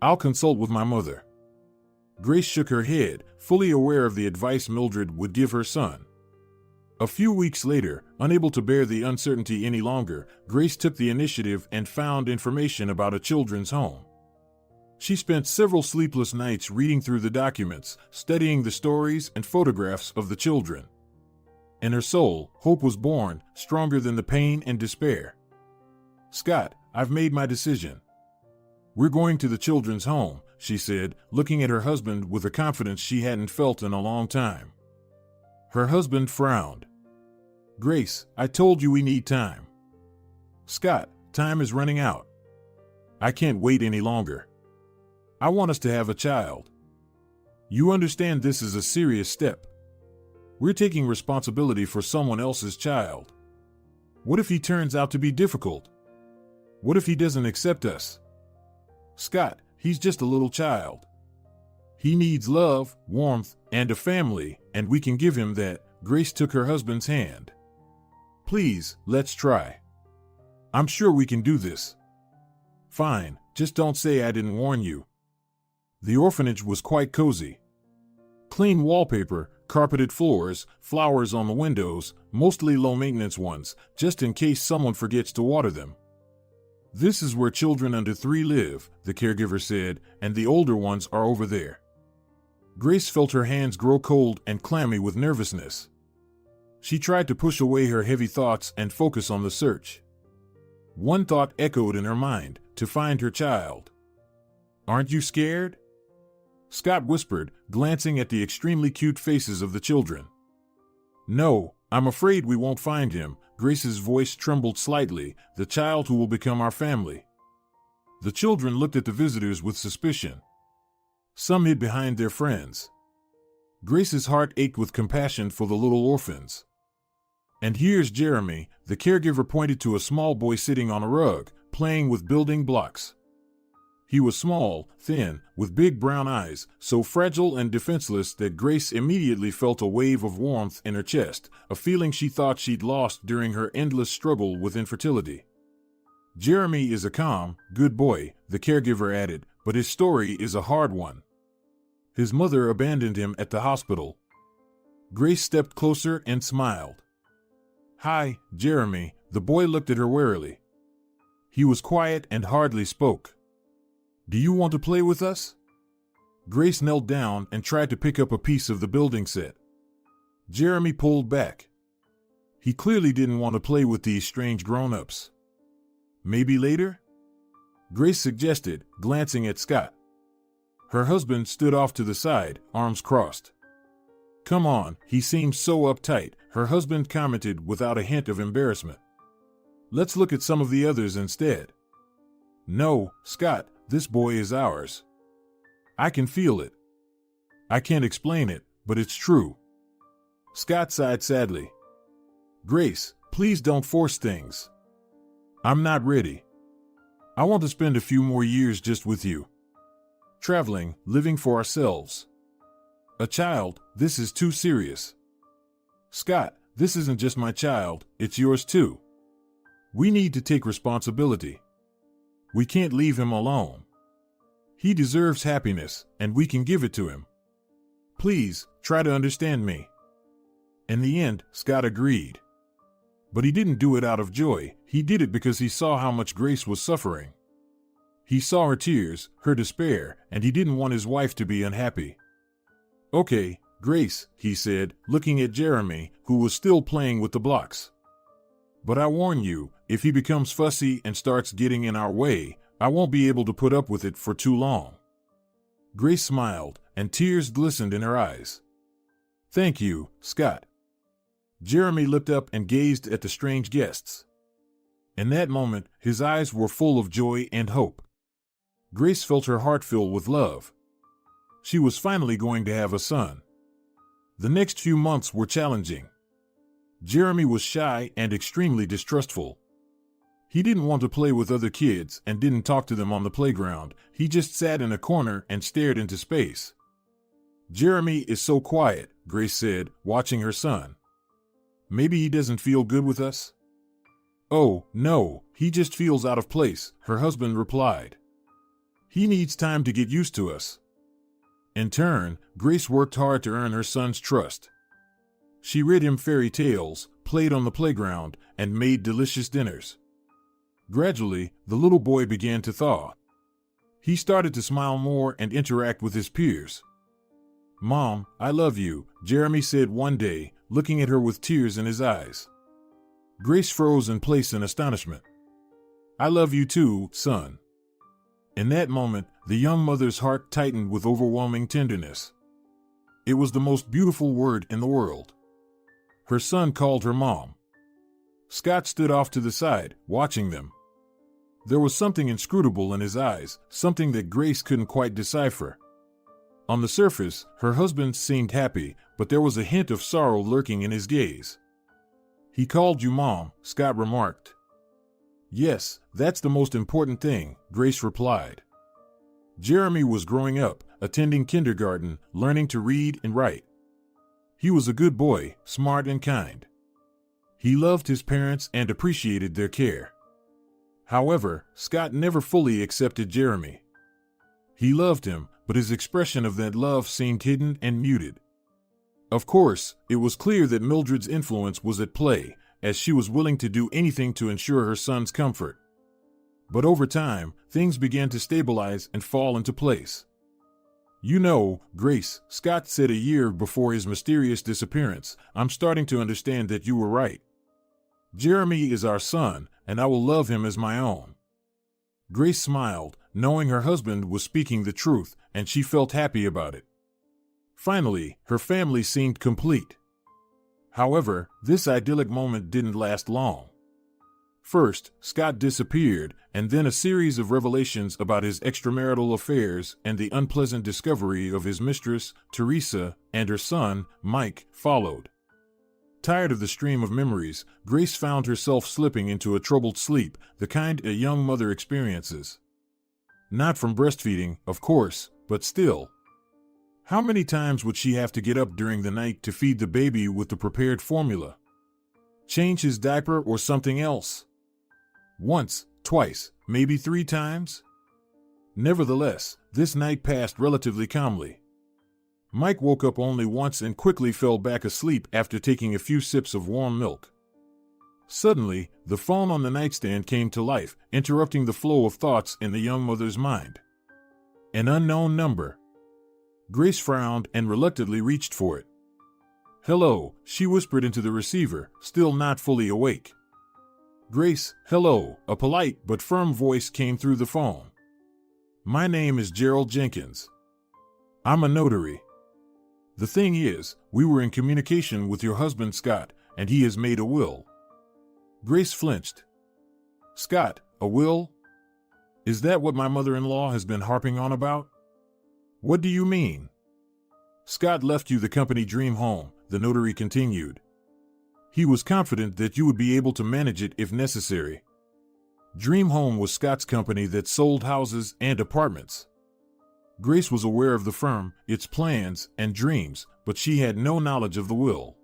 Speaker 1: I'll consult with my mother." Grace shook her head, fully aware of the advice Mildred would give her son. A few weeks later, unable to bear the uncertainty any longer, Grace took the initiative and found information about a children's home. She spent several sleepless nights reading through the documents, studying the stories and photographs of the children. In her soul, hope was born, stronger than the pain and despair. "Scott, I've made my decision. We're going to the children's home," she said, looking at her husband with a confidence she hadn't felt in a long time. Her husband frowned. "Grace, I told you we need time." "Scott, time is running out. I can't wait any longer. I want us to have a child. You understand this is a serious step. We're taking responsibility for someone else's child. What if he turns out to be difficult? What if he doesn't accept us? Scott, he's just a little child. He needs love, warmth, and a family, and we can give him that." Grace took her husband's hand. "Please, let's try. I'm sure we can do this." "Fine, just don't say I didn't warn you." The orphanage was quite cozy. Clean wallpaper, carpeted floors, flowers on the windows, mostly low-maintenance ones, just in case someone forgets to water them. "This is where children under 3 live," the caregiver said, "and the older ones are over there." Grace felt her hands grow cold and clammy with nervousness. She tried to push away her heavy thoughts and focus on the search. One thought echoed in her mind: to find her child. "Aren't you scared?" Scott whispered, glancing at the extremely cute faces of the children. "No, I'm afraid we won't find him." Grace's voice trembled slightly. "The child who will become our family." The children looked at the visitors with suspicion. Some hid behind their friends. Grace's heart ached with compassion for the little orphans. "And here's Jeremy," the caregiver pointed to a small boy sitting on a rug, playing with building blocks. He was small, thin, with big brown eyes, so fragile and defenseless that Grace immediately felt a wave of warmth in her chest, a feeling she thought she'd lost during her endless struggle with infertility. "Jeremy is a calm, good boy," the caregiver added, "but his story is a hard one. His mother abandoned him at the hospital." Grace stepped closer and smiled. "Hi, Jeremy." The boy looked at her warily. He was quiet and hardly spoke. "Do you want to play with us?" Grace knelt down and tried to pick up a piece of the building set. Jeremy pulled back. He clearly didn't want to play with these strange grown-ups. "Maybe later?" Grace suggested, glancing at Scott. Her husband stood off to the side, arms crossed. "Come on, he seems so uptight," her husband commented without a hint of embarrassment. "Let's look at some of the others instead." "No, Scott, this boy is ours. I can feel it. I can't explain it, but it's true." Scott sighed sadly. "Grace, please don't force things. I'm not ready. I want to spend a few more years just with you. Traveling, living for ourselves. A child, this is too serious." "Scott, this isn't just my child, it's yours too. We need to take responsibility. We can't leave him alone. He deserves happiness, and we can give it to him. Please, try to understand me." In the end, Scott agreed. But he didn't do it out of joy, he did it because he saw how much Grace was suffering. He saw her tears, her despair, and he didn't want his wife to be unhappy. "Okay, Grace," he said, looking at Jeremy, who was still playing with the blocks. "But I warn you, if he becomes fussy and starts getting in our way, I won't be able to put up with it for too long." Grace smiled, and tears glistened in her eyes. "Thank you, Scott." Jeremy looked up and gazed at the strange guests. In that moment, his eyes were full of joy and hope. Grace felt her heart fill with love. She was finally going to have a son. The next few months were challenging. Jeremy was shy and extremely distrustful. He didn't want to play with other kids and didn't talk to them on the playground. He just sat in a corner and stared into space. "Jeremy is so quiet," Grace said, watching her son. "Maybe he doesn't feel good with us?" "Oh, no, he just feels out of place," her husband replied. "He needs time to get used to us." In turn, Grace worked hard to earn her son's trust. She read him fairy tales, played on the playground, and made delicious dinners. Gradually, the little boy began to thaw. He started to smile more and interact with his peers. "Mom, I love you," Jeremy said one day, looking at her with tears in his eyes. Grace froze in place in astonishment. "I love you too, son." In that moment, the young mother's heart tightened with overwhelming tenderness. It was the most beautiful word in the world. Her son called her mom. Scott stood off to the side, watching them. There was something inscrutable in his eyes, something that Grace couldn't quite decipher. On the surface, her husband seemed happy, but there was a hint of sorrow lurking in his gaze. "He called you Mom," Scott remarked. "Yes, that's the most important thing," Grace replied. Jeremy was growing up, attending kindergarten, learning to read and write. He was a good boy, smart and kind. He loved his parents and appreciated their care. However, Scott never fully accepted Jeremy. He loved him, but his expression of that love seemed hidden and muted. Of course, it was clear that Mildred's influence was at play, as she was willing to do anything to ensure her son's comfort. But over time, things began to stabilize and fall into place. "You know, Grace," Scott said a year before his mysterious disappearance, "I'm starting to understand that you were right. Jeremy is our son, and I will love him as my own." Grace smiled, knowing her husband was speaking the truth, and she felt happy about it. Finally, her family seemed complete. However, this idyllic moment didn't last long. First, Scott disappeared, and then a series of revelations about his extramarital affairs and the unpleasant discovery of his mistress, Teresa, and her son, Mike, followed. Tired of the stream of memories, Grace found herself slipping into a troubled sleep, the kind a young mother experiences. Not from breastfeeding, of course, but still. How many times would she have to get up during the night to feed the baby with the prepared formula? Change his diaper or something else? Once, twice, maybe 3 times? Nevertheless, this night passed relatively calmly. Mike woke up only once and quickly fell back asleep after taking a few sips of warm milk. Suddenly, the phone on the nightstand came to life, interrupting the flow of thoughts in the young mother's mind. An unknown number. Grace frowned and reluctantly reached for it. "Hello," she whispered into the receiver, still not fully awake. "Grace, hello," a polite but firm voice came through the phone. "My name is Gerald Jenkins. I'm a notary. The thing is, we were in communication with your husband Scott, and he has made a will." Grace flinched. "Scott, a will? Is that what my mother-in-law has been harping on about? What do you mean?" "Scott left you the company Dream Home," the notary continued. "He was confident that you would be able to manage it if necessary. Dream Home was Scott's company that sold houses and apartments. Grace was aware of the firm, its plans and dreams, but she had no knowledge of the will.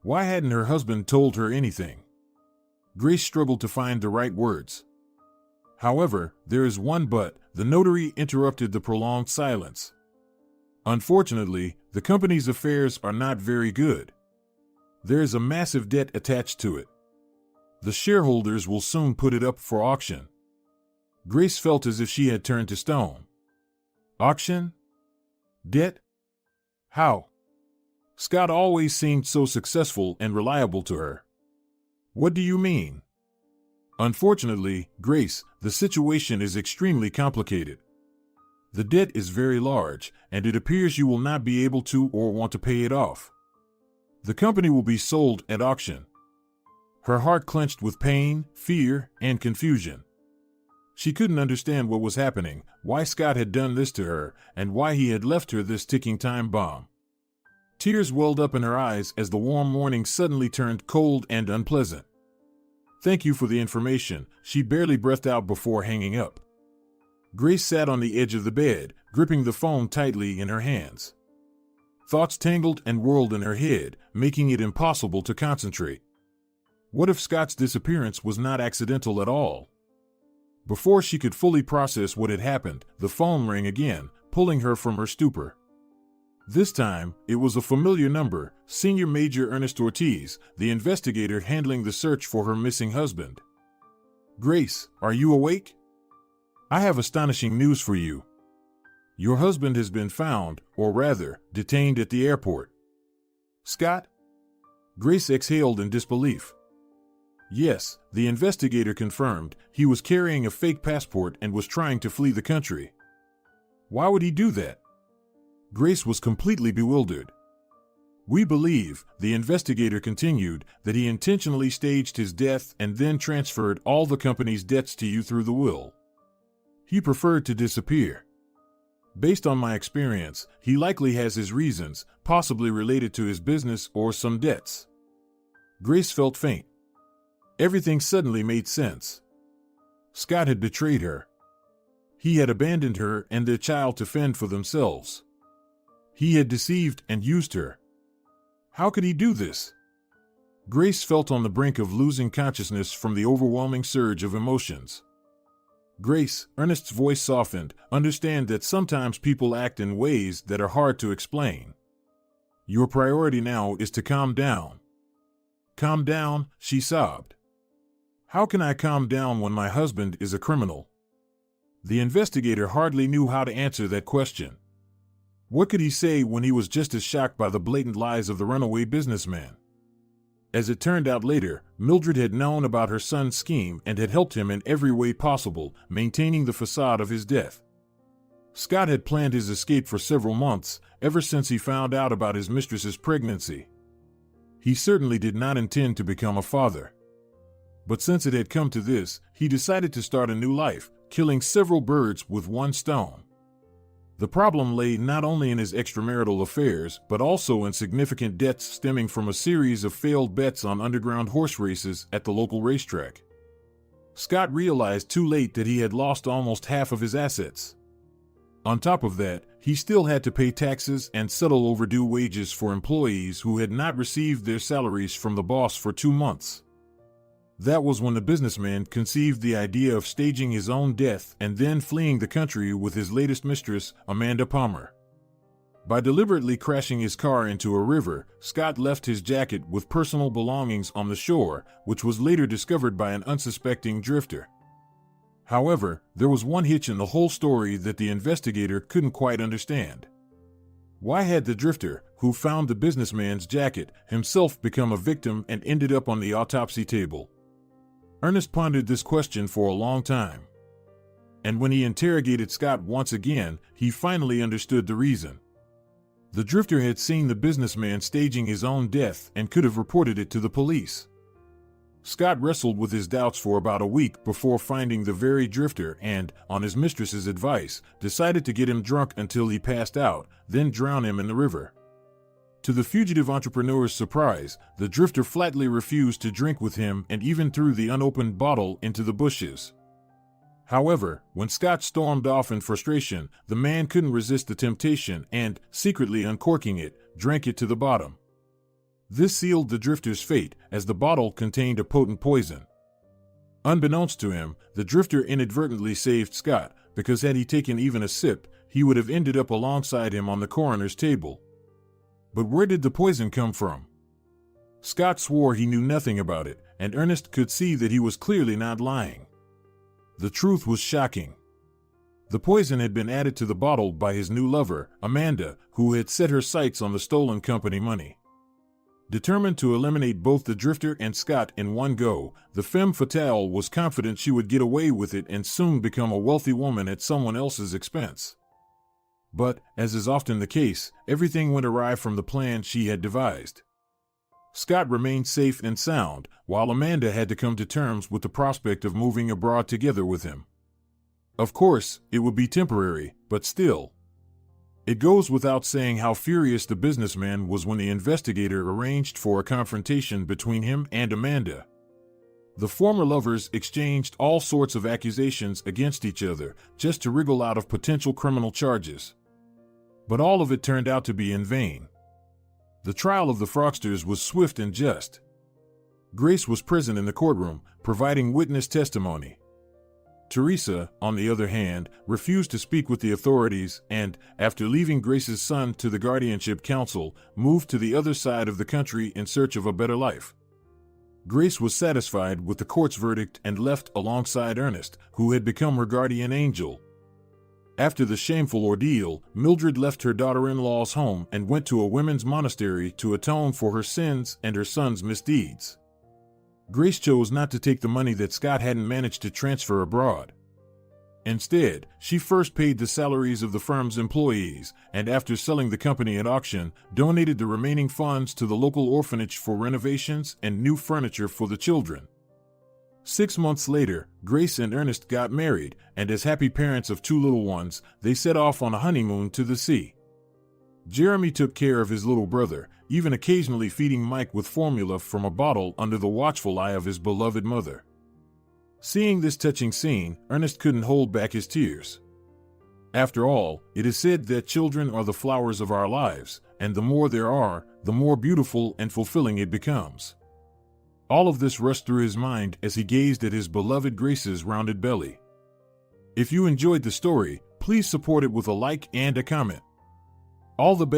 Speaker 1: Why hadn't her husband told her anything? Grace struggled to find the right words. "However, there is one but," the notary interrupted the prolonged silence. "Unfortunately, the company's affairs are not very good. There is a massive debt attached to it. The shareholders will soon put it up for auction." Grace felt as if she had turned to stone. Auction? Debt? How? Scott always seemed so successful and reliable to her. "What do you mean?" "Unfortunately, Grace, the situation is extremely complicated. The debt is very large, and it appears you will not be able to or want to pay it off. The company will be sold at auction." Her heart clenched with pain, fear, and confusion. She couldn't understand what was happening, why Scott had done this to her, and why he had left her this ticking time bomb. Tears welled up in her eyes as the warm morning suddenly turned cold and unpleasant. "Thank you for the information," she barely breathed out before hanging up. Grace sat on the edge of the bed, gripping the phone tightly in her hands. Thoughts tangled and whirled in her head, making it impossible to concentrate. What if Scott's disappearance was not accidental at all? Before she could fully process what had happened, the phone rang again, pulling her from her stupor. This time, it was a familiar number, Senior Major Ernest Ortiz, the investigator handling the search for her missing husband. "Grace, are you awake?" I have astonishing news for you. Your husband has been found, or rather, detained at the airport. Scott? Grace exhaled in disbelief. Yes, the investigator confirmed he was carrying a fake passport and was trying to flee the country. Why would he do that? Grace was completely bewildered. We believe, the investigator continued, that he intentionally staged his death and then transferred all the company's debts to you through the will. He preferred to disappear. Based on my experience, he likely has his reasons, possibly related to his business or some debts. Grace felt faint. Everything suddenly made sense. Scott had betrayed her. He had abandoned her and their child to fend for themselves. He had deceived and used her. How could he do this? Grace felt on the brink of losing consciousness from the overwhelming surge of emotions. Grace, Ernest's voice softened, understand that sometimes people act in ways that are hard to explain. Your priority now is to calm down. Calm down, she sobbed. How can I calm down when my husband is a criminal? The investigator hardly knew how to answer that question. What could he say when he was just as shocked by the blatant lies of the runaway businessman? As it turned out later, Mildred had known about her son's scheme and had helped him in every way possible, maintaining the facade of his death. Scott had planned his escape for several months, ever since he found out about his mistress's pregnancy. He certainly did not intend to become a father. But since it had come to this, he decided to start a new life, killing several birds with one stone. The problem lay not only in his extramarital affairs, but also in significant debts stemming from a series of failed bets on underground horse races at the local racetrack. Scott realized too late that he had lost almost half of his assets. On top of that, he still had to pay taxes and settle overdue wages for employees who had not received their salaries from the boss for 2 months. That was when the businessman conceived the idea of staging his own death and then fleeing the country with his latest mistress, Amanda Palmer. By deliberately crashing his car into a river, Scott left his jacket with personal belongings on the shore, which was later discovered by an unsuspecting drifter. However, there was one hitch in the whole story that the investigator couldn't quite understand. Why had the drifter, who found the businessman's jacket, himself become a victim and ended up on the autopsy table? Ernest pondered this question for a long time. And when he interrogated Scott once again, he finally understood the reason. The drifter had seen the businessman staging his own death and could have reported it to the police. Scott wrestled with his doubts for about a week before finding the very drifter and, on his mistress's advice, decided to get him drunk until he passed out, then drown him in the river. To the fugitive entrepreneur's surprise, the drifter flatly refused to drink with him and even threw the unopened bottle into the bushes. However, when Scott stormed off in frustration, the man couldn't resist the temptation and, secretly uncorking it, drank it to the bottom. This sealed the drifter's fate, as the bottle contained a potent poison. Unbeknownst to him, the drifter inadvertently saved Scott, because had he taken even a sip, he would have ended up alongside him on the coroner's table. But where did the poison come from? Scott swore he knew nothing about it, and Ernest could see that he was clearly not lying. The truth was shocking. The poison had been added to the bottle by his new lover, Amanda, who had set her sights on the stolen company money. Determined to eliminate both the drifter and Scott in one go, the femme fatale was confident she would get away with it and soon become a wealthy woman at someone else's expense. But, as is often the case, everything went awry from the plan she had devised. Scott remained safe and sound, while Amanda had to come to terms with the prospect of moving abroad together with him. Of course, it would be temporary, but still. It goes without saying how furious the businessman was when the investigator arranged for a confrontation between him and Amanda. The former lovers exchanged all sorts of accusations against each other, just to wriggle out of potential criminal charges. But all of it turned out to be in vain. The trial of the fraudsters was swift and just. Grace was present in the courtroom, providing witness testimony. Teresa, on the other hand, refused to speak with the authorities and, after leaving Grace's son to the guardianship council, moved to the other side of the country in search of a better life. Grace was satisfied with the court's verdict and left alongside Ernest, who had become her guardian angel. After the shameful ordeal, Mildred left her daughter-in-law's home and went to a women's monastery to atone for her sins and her son's misdeeds. Grace chose not to take the money that Scott hadn't managed to transfer abroad. Instead, she first paid the salaries of the firm's employees, and after selling the company at auction, donated the remaining funds to the local orphanage for renovations and new furniture for the children. 6 months later, Grace and Ernest got married, and as happy parents of 2 little ones, they set off on a honeymoon to the sea. Jeremy took care of his little brother, even occasionally feeding Mike with formula from a bottle under the watchful eye of his beloved mother. Seeing this touching scene, Ernest couldn't hold back his tears. After all, it is said that children are the flowers of our lives, and the more there are, the more beautiful and fulfilling it becomes. All of this rushed through his mind as he gazed at his beloved Grace's rounded belly. If you enjoyed the story, please support it with a like and a comment. All the best.